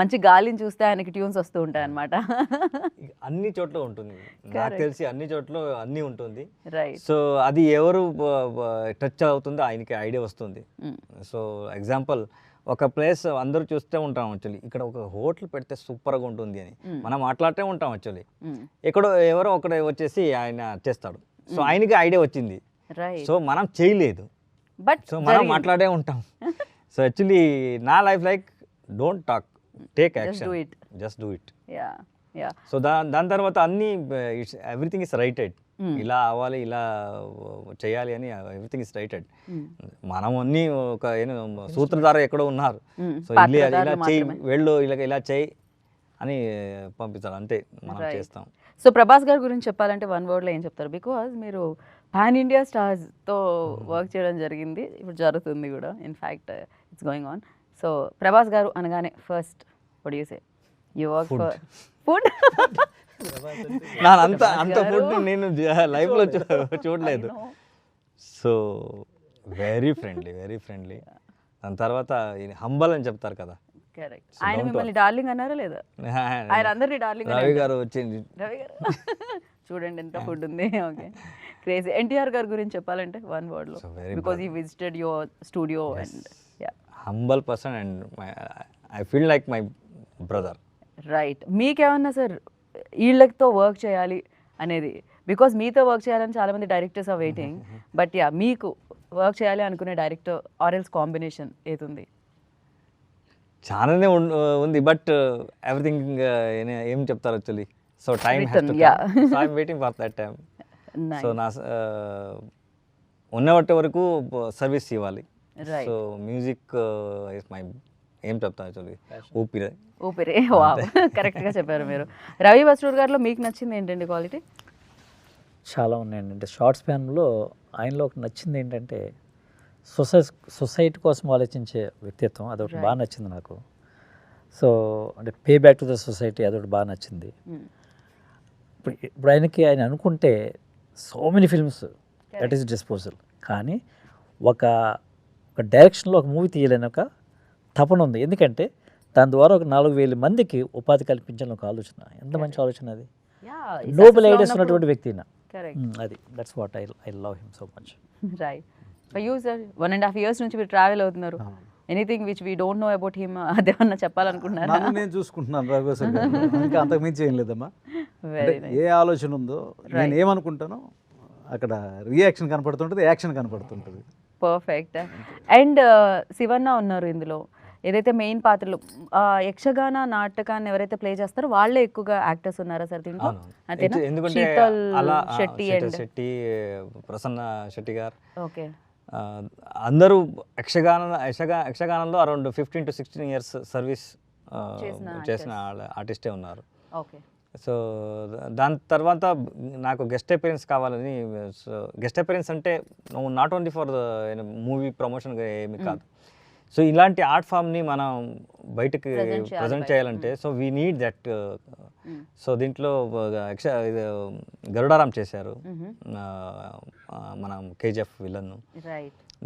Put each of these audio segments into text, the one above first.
మంచి గాలిని చూస్తే ఆయనకి ట్యూన్స్ వస్తూ ఉంటాయి అన్నమాట. అన్ని చోట్ల ఉంటుంది, నాకు తెలిసి అన్ని చోట్ల అన్నీ ఉంటుంది. రైట్. సో అది ఎవరు టచ్ అవుతుందో ఆయనకి ఐడియా వస్తుంది. సో ఎగ్జాంపుల్ ఒక ప్లేస్ అందరూ చూస్తూ ఉంటాం యాక్చువల్లీ, ఇక్కడ ఒక హోటల్ పెడితే సూపర్గా ఉంటుంది అని మనం మాట్లాడుతూ ఉంటాం యాక్చువల్లీ. ఎక్కడో ఎవరో ఒకడు వచ్చేసి ఆయన చేస్తాడు, సో ఆయనకి ఐడియా వచ్చింది, రైట్. సో మనం చేయలేదు, బట్ సో మనం మాట్లాడే ఉంటాం. సో యాక్చువల్లీ నా life like don't talk, take action, just do it. So దాని తర్వాత అన్ని ఎవ్రీథింగ్ ఇస్ రైటెడ్, ఇలా అవ్వాలి, ఇలా చేయాలి అని ఎవ్రీథింగ్ ఇస్ రైటెడ్. మనం అన్ని ఒక సూత్రధార ఎక్కడో ఉన్నారు, సో ఇలా చేయి, వెళ్ళు, ఇలా చేయి అని పంపిస్తారు, అంతే మనం చేస్తాం. సో ప్రభాస్ గారి గురించి చెప్పాలంటే వన్ వర్డ్లో ఏం చెప్తారు? బికాజ్ మీరు పాన్ ఇండియా స్టార్స్తో వర్క్ చేయడం జరిగింది, ఇప్పుడు జరుగుతుంది కూడా, in fact it's going on. So Prabhas గారు అనగానే first what you say? You work for food? అంత ఫుడ్ నేను లైఫ్లో చూడలేదు. So very friendly. దాని తర్వాత హంబల్ అని చెప్తారు కదా. కరెక్ట్. ఆయన మిమ్మల్ని డార్లింగ్ అన్నారా లేదా? ఆయన అందరినీ డార్లింగ్. రవి గారు వచ్చింది, రవి గారు చూడండి ఎంత ఫుడ్ ఉంది. Okay, crazy. ఎన్టీఆర్ గారి గురించి చెప్పాలంటే వన్ వర్డ్ లో, because he visited your studio and humble person and I feel like my brother. Right. మీకేమన్నా సార్ వీళ్ళతో వర్క్ చేయాలి అనేది, బికాజ్ మీతో వర్క్ చేయాలని చాలా మంది డైరెక్టర్స్ ఆర్ వెయిటింగ్, బట్ మీకు వర్క్ చేయాలి అనుకునే డైరెక్టర్ ఆర్ ఎల్స్ కాంబినేషన్ ఏది? చాలానే ఉంది, బట్ ఎవ్రీథింగ్ ఏం చెప్తారు actually. So time has to come, so I am waiting for that time. So నా ఉన్నవట్టే వరకు సర్వీస్ ఇవ్వాలి. సో మ్యూజిక్ ఇస్ మై, ఏం చెప్తాను యాక్చువల్లీ, ఊపిరి. వావ్, కరెక్ట్గా చెప్పారు మీరు. రవి బస్రూర్ గారిలో మీకు నచ్చింది ఏంటండి క్వాలిటీ? చాలా ఉన్నాయండి. అంటే షార్ట్ స్పాన్లో ఆయనలో ఒక నచ్చింది ఏంటంటే సొసైటీ కోసం ఆలోచించే వ్యక్తిత్వం, అదొకటి బాగా నచ్చింది నాకు. సో అంటే pay back to the society, అదొకటి బాగా నచ్చింది. ఇప్పుడు ఆయన అనుకుంటే so many films that is disposal, కానీ ఒక డైరెక్షన్లో ఒక మూవీ తీయాలని ఒక తపన ఉంది. ఎందుకంటే దాని ద్వారా ఒక 4,000 మందికి ఉపాధి కల్పించాలని ఒక ఆలోచన. ఎంత మంచి ఆలోచన అది. నోబెల్ ఐడియాస్ ఉన్నటువంటి వ్యక్తి. అది that's what I love him so much. Right. For you sir, 1.5 years నుంచి మీరు ట్రావెల్ అవుతున్నారు. Anything which we don't know about him, అదేమన్నా చెప్పాలనుకుంటున్నారా? నేను చూసుకుంటున్నాను రవి సార్, ఇంకా అంతకు మించి ఏం లేదమ్మా. ఏ ఆలోచన ఉందో, నేను ఏమనుకుంటానో అక్కడ రియాక్షన్ కనపడుతుంటుంది, యాక్షన్ కనపడుతుంటుంది. పర్ఫెక్ట్. అండ్ శివన్న ఉన్నారు ఇందులో, ఏదైతే మెయిన్ పాత్రలు యక్షగాన నాటకాన్ని ఎవరైతే ప్లే చేస్తారో వాళ్ళే ఎక్కువగా యాక్టర్స్ ఉన్నారా సార్ దీంట్లో? ఎందుకంటే శెట్టి, ప్రసన్న శెట్టి గారు, ఓకే, అందరూ యక్షగానంలో అరౌండ్ 15 to 16 years సర్వీస్ చేసిన ఆర్టిస్టే ఉన్నారు. ఓకే. సో దాని తర్వాత నాకు గెస్ట్ అపియరెన్స్ కావాలని, గెస్ట్ అపియరెన్స్ అంటే not only for movie promotion ఏమి కాదు. సో ఇలాంటి ఆర్ట్ ఫామ్ని మనం బయటకు ప్రజెంట్ చేయాలంటే, so we need that. So దీంట్లో గరుడారాం చేశారు, మనం కేజీఎఫ్ విలన్.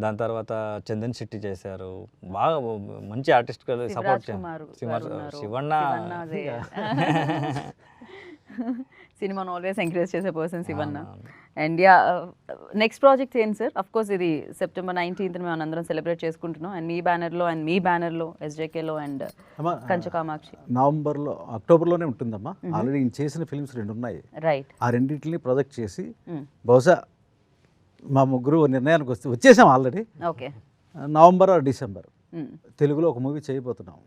దాని తర్వాత చందన్ శెట్టి చేశారు, బాగా మంచి ఆర్టిస్ట్ సపోర్ట్ చేశారు. శివన్న సినిమాను ఆల్వేస్ ఎంకరేజ్ చేసే person Shivanna. And next project ఏంటి సార్? అఫ్ కోర్స్ ఇది September 19th మేము అందరం సెలబ్రేట్ చేసుకుంటున్నాం, అండ్ మీ బ్యానర్లో ఎస్జేకేలో అండ్ కంచకామాక్షి నవంబర్లో అక్టోబర్లోనే ఉంటుందమ్మా. ఆల్రెడీ చేసిన ఫిల్మ్స్ 2 ఉన్నాయి. రైట్. ఆ రెండింటిని ప్రొజెక్ట్ చేసి బహుశా మా ముగ్గురు నిర్ణయానికి వచ్చేసాం already. Okay. November are December తెలుగులో ఒక మూవీ చేయబోతున్నాం.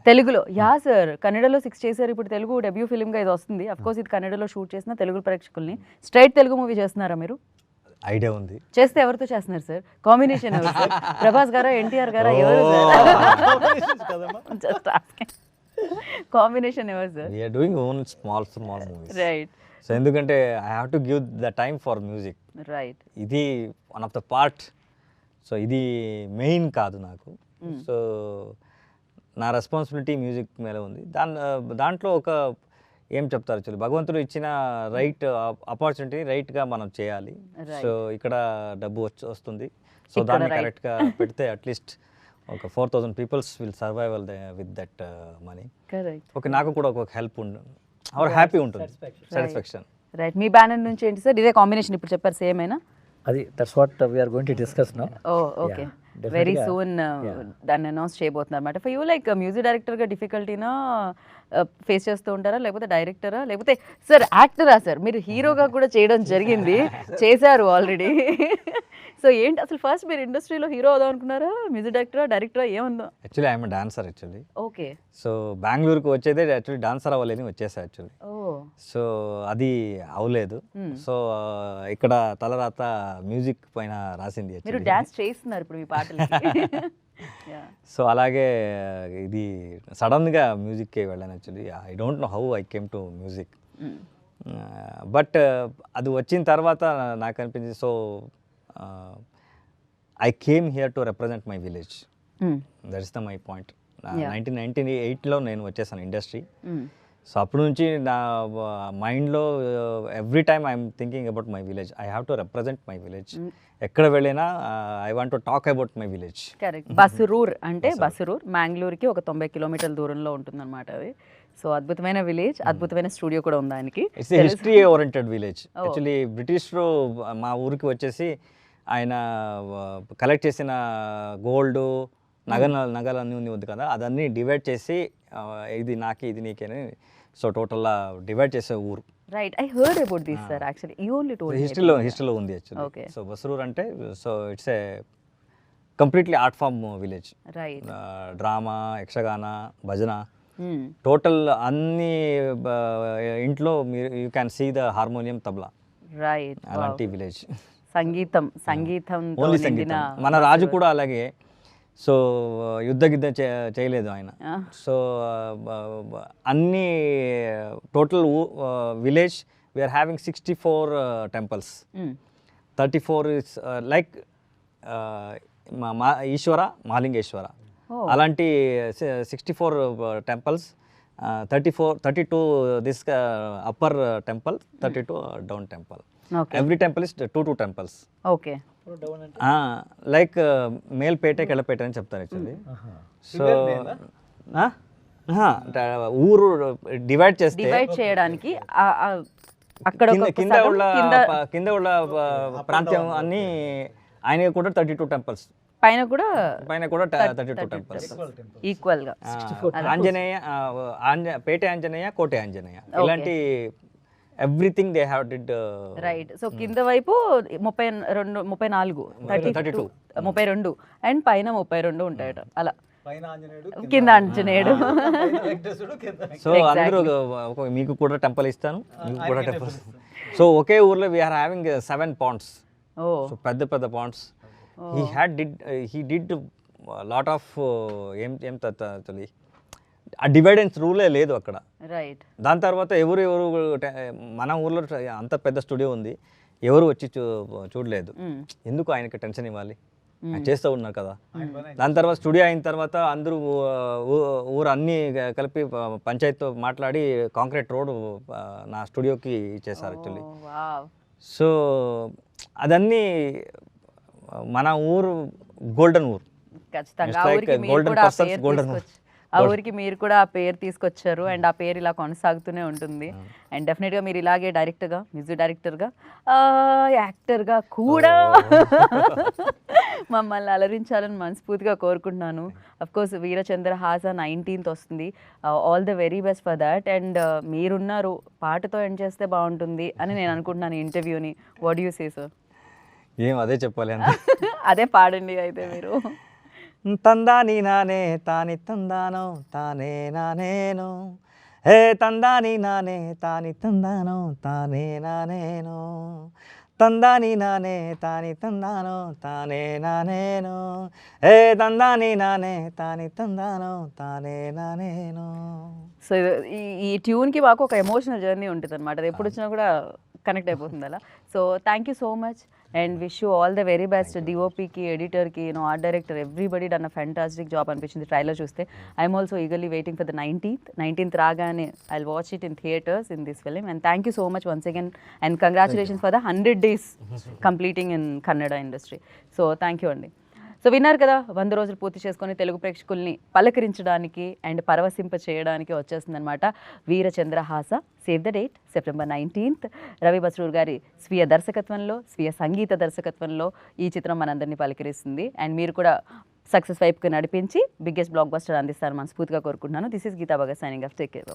తెలుగులో? యా సార్, కన్నడలో 6 చేశారు, ఇప్పుడు తెలుగు డెబ్యూ ఫిల్మ్గా ఇది వస్తుంది. అఫ్ కోర్స్ ఇది కన్నడలో షూట్ చేసిన తెలుగు ప్రేక్షకుల్ని స్ట్రైట్ తెలుగు మూవీ చేస్తున్నారా మీరు? ఐడియా ఉంది. చేస్తే ఎవరితో చేస్తున్నారు సార్? కాంబినేషన్ ఎవరు సార్? ప్రభాస్ గారా, ఎన్టీఆర్ గారా, ఎవరు సార్? కాంబినేషన్ ఎవరు sir? We are doing own small movies. Right. So ఎందుకంటే I have to give the time for music. Right. ఇది one of the part. So ఇది మెయిన్ కాదు నాకు. సో నా రెస్పాన్సిబిలిటీ మ్యూజిక్ మీద ఉంది. దాంట్లో ఒక ఏం చెప్తారు యాక్చువల్లీ, భగవంతుడు ఇచ్చిన రైట్ ఆపర్చునిటీ రైట్గా మనం చేయాలి. సో ఇక్కడ డబ్బు వస్తుంది, సో దాన్ని కరెక్ట్గా పెడితే అట్లీస్ట్ ఒక 4,000 peoples will survival with that money. Correct. Okay, నాకు కూడా ఒక హెల్ప్ ఉంటుంది, హ్యాపీ ఉంటుంది, సాటిస్ఫాక్షన్. రైట్. మీ బ్యానర్ నుంచి ఏంటి సార్? ఇదే కాంబినేషన్ ఇప్పుడు చెప్పారు, సేమ్ అయినా? అది that's what we're going to discuss now. Oh okay, very soon దాన్ని అనౌన్స్ చేయబోతున్నారు అనమాట. ఫర్ యూ లైక్ మ్యూజిక్ డైరెక్టర్గా డిఫికల్టీనా ఫేస్ చేస్తూ ఉంటారా, లేకపోతే డైరెక్టరా, లేకపోతే సార్ యాక్టరా? సార్ మీరు హీరోగా కూడా చేయడం జరిగింది, చేశారు ఆల్రెడీ. సో ఏంటి అసలు ఫస్ట్ మీరు ఇండస్ట్రీలో హీరో అవుదాం అనుకున్నారా, మ్యూజిక్ డైరెక్టరా ఏముందో? Actually I'm dancer actually. Okay. So బెంగళూరుకి వచ్చేదే యాక్చువల్లీ డాన్సర్ అవ్వాలని వచ్చేసా యాక్చువల్లీ. ఓ. సో అది అవ్వలేదు. సో ఇక్కడ తలరాత మ్యూజిక్ పైన రాసింది మీరు actually. డాన్స్ చేస్తున్నారు ఇప్పుడు మీ పాటలు. సో అలాగే ఇది సడన్గా మ్యూజిక్కి వెళ్ళాను actually. I don't know how I came to music. But అది వచ్చిన తర్వాత నాకు అనిపించింది, so I came here to represent my village. That is the my point. 1998లో నేను వచ్చేసాను ఇండస్ట్రీ. సో అప్పటి నుంచి నా మైండ్లో every time I'm thinking about my village. I have to represent my village. ఎక్కడ వెళ్ళినా I want to talk about my village. Correct. Basrur అంటే బసరూర్ మ్యాంగ్లూర్కి ఒక 90 కిలోమీటర్ల దూరంలో ఉంటుందన్నమాట అది. సో అద్భుతమైన విలేజ్, అద్భుతమైన స్టూడియో కూడా ఉంది దానికి. It's history oriented village. Actually బ్రిటిష్లో మా ఊరికి వచ్చేసి ఆయన కలెక్ట్ చేసిన గోల్డ్ నగలన్నీ ఉంది కదా, అదన్నీ డివైడ్ చేసి ఇది నాకే ఇది నీకేని, సో టోటల్గా డివైడ్ చేసే ఊరు. Right. I heard about this sir actually. You only told హిస్టరీలో ఉంది యాక్చువల్లీ. ఓకే. సో బసరూర్ అంటే so it's a completely art form village. Right. Drama, Yakshagana, భజన, టోటల్ అన్ని ఇంట్లో మీరు you can see the harmonium, tabla. Right. అలాంటి విలేజ్. సంగీతం ఓన్లీ సంగీతం. మన రాజు కూడా అలాగే. సో యుద్ధ చేయలేదు ఆయన. సో అన్ని టోటల్ విలేజ్ వీఆర్ హ్యావింగ్ 64 temples. 34 is like Eshwara, Mahalingeshwara, అలాంటి 64 temples. 32 this upper temple, 32 down temple. Every temple is 2 temples. Okay. Like Melpeta, Kellapeta అని చెప్తారు యాక్చువల్లీ. సో ఊరు డివైడ్ చేయడానికి అక్కడ కింద ఉన్న ప్రాంతం అన్ని ఆయన కూడా 32 temples. పైన కూడా 32 temples ఈక్వల్ గా. ఆంజనేయ, పేట ఆంజనేయ, కోటె ఆంజనేయ, ఇలాంటి everything they have did. Right. So కింద వైపు 32 అండ్ పైన 32 ఉంటాయట అలా. కింద ఆంజనేయుడు. సో అందరూ మీకు కూడా టెంపుల్ ఇస్తాను, మీకు కూడా టెంపుల్. సో ఒకే ఊర్లో వీఆర్ హ్యావింగ్ 7 ponds. సో పెద్ద పెద్ద ponds. he did lot of ఏం తల్లి ఆ డివైడెన్స్ రూలే లేదు అక్కడ. రైట్. దాని తర్వాత ఎవరు మన ఊర్లో అంత పెద్ద స్టూడియో ఉంది, ఎవరు వచ్చి చూడలేదు. ఎందుకు ఆయనకి టెన్షన్ ఇవ్వాలి, ఆయన చేస్తూ ఉన్నారు కదా. దాని తర్వాత స్టూడియో అయిన తర్వాత అందరూ ఊరు అన్నీ కలిపి పంచాయతీతో మాట్లాడి కాంక్రీట్ రోడ్ నా స్టూడియోకి ఇచ్చేసారు యాక్చువల్లీ. సో అదన్నీ మన ఊరు గోల్డెన్ ఊరు. ఖచ్చితంగా ఆ ఊరికి మీరు కూడా ఆ పేరు తీసుకొచ్చారు అండ్ ఆ పేరు ఇలా కొనసాగుతూనే ఉంటుంది. అండ్ డెఫినెట్గా మీరు ఇలాగే డైరెక్టర్గా, మ్యూజిక్ డైరెక్టర్గా, యాక్టర్గా కూడా మమ్మల్ని అలరించాలని మనస్ఫూర్తిగా కోరుకుంటున్నాను. అఫ్కోర్స్ వీరచంద్ర హాస 19th వస్తుంది. All the very best for that. And మీరున్నారు, పాటతో ఎండ్ చేస్తే బాగుంటుంది అని నేను అనుకుంటున్నాను ఈ ఇంటర్వ్యూని. What you say sir? ఏం అదే చెప్పాలి అదే పాడండి అయితే మీరు. తందాని నానే తాని తందానో తానే నానేను, హే తందాని నానే తాని తందానో తానే నానేను, తందాని నానే తాని తందానో తానే నానేను, హే తందాని నానే తాని తందానో తానే నానేను. సో ఈ ట్యూన్కి మాకు ఒక ఎమోషనల్ జర్నీ ఉంటుంది అనమాట. అది ఎప్పుడు వచ్చినా కూడా కనెక్ట్ అయిపోతుంది అలా. So thank you so much and wish you all the very best. డిఓపికి, ఎడిటర్కి, art director, everybody done a fantastic job అనిపించింది ట్రైలర్ చూస్తే. I'm also eagerly waiting for the 19th రాగానే I watch it in theatres in this film. And thank you so much once again and congratulations for the 100 days completing in Kannada industry. So thank you అండి. So విన్నారు కదా, 100 రోజులు పూర్తి చేసుకొని తెలుగు ప్రేక్షకుల్ని పలకరించడానికి and పరవశింప చేయడానికి వచ్చేస్తుందన్నమాట Veera Chandrahasa. Save the date, September 19th. Ravi Basrur గారి స్వీయ దర్శకత్వంలో, స్వీయ సంగీత దర్శకత్వంలో ఈ చిత్రం మనందరినీ పలకరిస్తుంది. అండ్ మీరు కూడా సక్సెస్ వైపుకి నడిపించి బిగ్గెస్ట్ బ్లాక్ బస్టర్ అందిస్తారని మనస్ఫూర్తిగా కోరుకుంటున్నాను. This is Geeta Bhagat signing off. Take care.